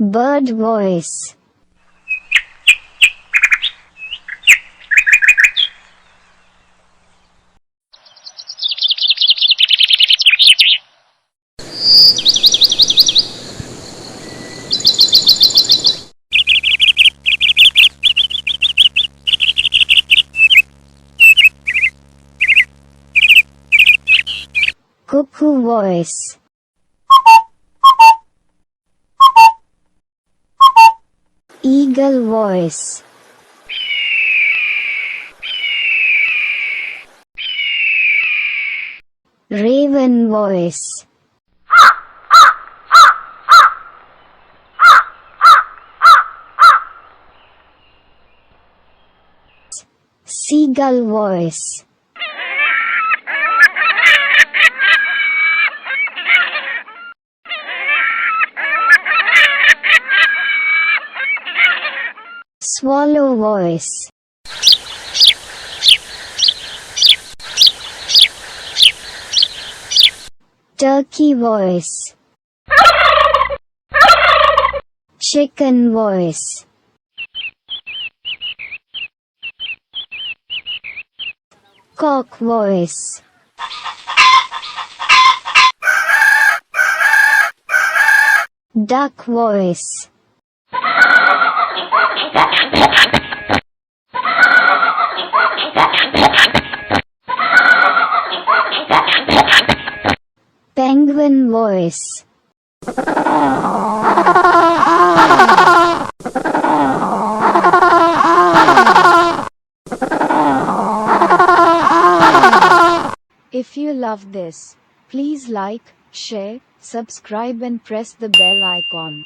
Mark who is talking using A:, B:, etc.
A: Bird voice. Cuckoo voice. Eagle voice. Raven voice. Seagull voice. Swallow voice. Turkey voice. Chicken voice. Cock voice. Duck voice. Penguin voice. If you love this, please like, share, subscribe and press the bell icon.